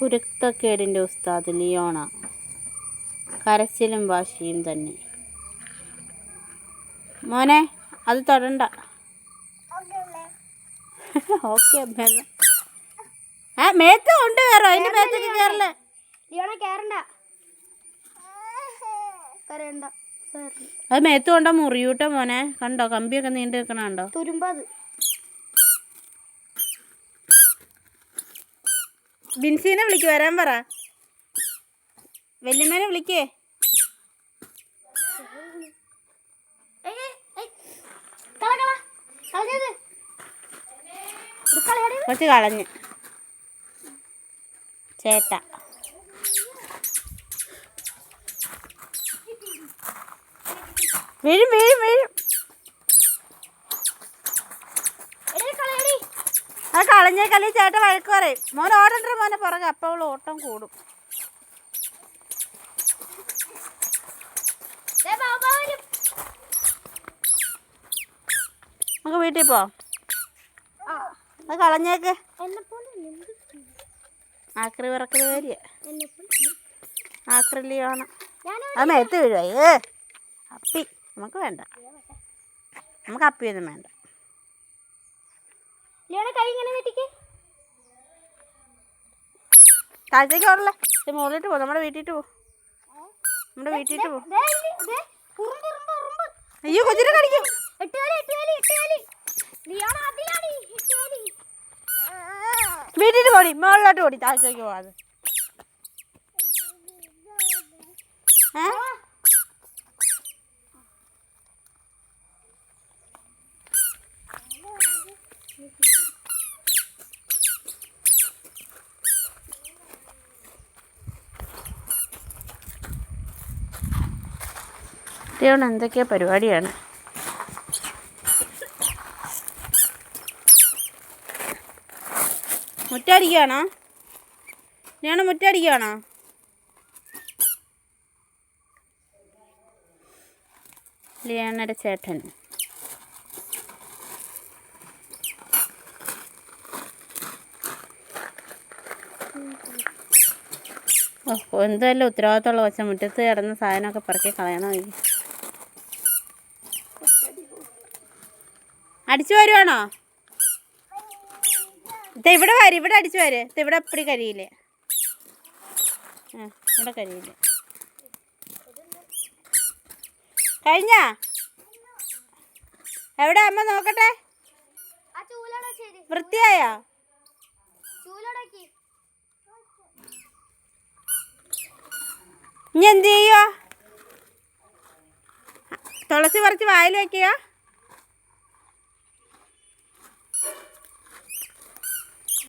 കുരുത്തക്കേടിൻ്റെ ഉസ്താദ് ലിയോണ. കരച്ചിലും വാശിയും തന്നെ. മോനെ അത് തൊടണ്ട. ഓക്കെ മേത്ത് കൊണ്ട് കയറോ? അതിൻ്റെ മേത്തേക്ക് കയറല്ലേ? അത് മേത്ത് കൊണ്ട മുറിയൂട്ടോ മോനെ. കണ്ടോ കമ്പിയൊക്കെ നീണ്ടു വെക്കണ കണ്ടോ? ബിൻസീനെ വിളിക്ക്, വരാൻ പറ. വല്യമ്മേനെ വിളിക്കേ. കുറച്ച് കളഞ്ഞ് ചേട്ട. വീഴും വീഴും വീഴും. അത് കളഞ്ഞേ കളി ചേട്ട വഴക്ക് പറയും. മോൻ ഓടണ്ട മോനെ പുറകെ, അപ്പോൾ അവൾ ഓട്ടം കൂടും. നമുക്ക് വീട്ടിൽ പോ. അത് കളഞ്ഞേക്ക്. ആക്രി വിറക്കൽ കാര്യ ആക്രിലിയാണ്. അത് മേത്ത് വീഴുവേ. അപ്പി നമുക്ക് വേണ്ട, നമുക്ക് അപ്പിയൊന്നും വേണ്ട. താഴത്തേക്ക് ഓടല്ലേ, മുകളിലിട്ട് പോ. നമ്മുടെ വീട്ടിട്ട് പോ, നമ്മുടെ വീട്ടിട്ട് പോ. അയ്യോ കൊച്ചിനെ കടിക്കും. വീട്ടിട്ട് പോടി, മുകളിലോട്ട് പോടി, താഴത്തേക്ക് പോവാതെ. കുട്ടിയോട് എന്തൊക്കെയോ പരിപാടിയാണ്. മുറ്റടിക്കുകയാണോ? ഞാൻ മുറ്റടിക്കുകയാണോ? ലിയാനയുടെ ചേട്ടൻ. എന്തായാലും ഉത്തരവാദിത്തമുള്ള വശം. മുറ്റത്ത് കിടന്ന സാധനമൊക്കെ പറക്കി കളയണം. അടിച്ചു വരുവാണോ? ഇവിടെ വരും, ഇവിടെ അടിച്ചു വര്. ഇവിടെ എപ്പടി കരിയില്ലേ? ഇവിടെ കരിയില്ലേ? കഴിഞ്ഞ എവിടെ അമ്മ നോക്കട്ടെ. വൃത്തിയായോ? ഇനി എന്ത് ചെയ്യുക? തുളസി പറിച്ച് വായിൽ വെക്കുക.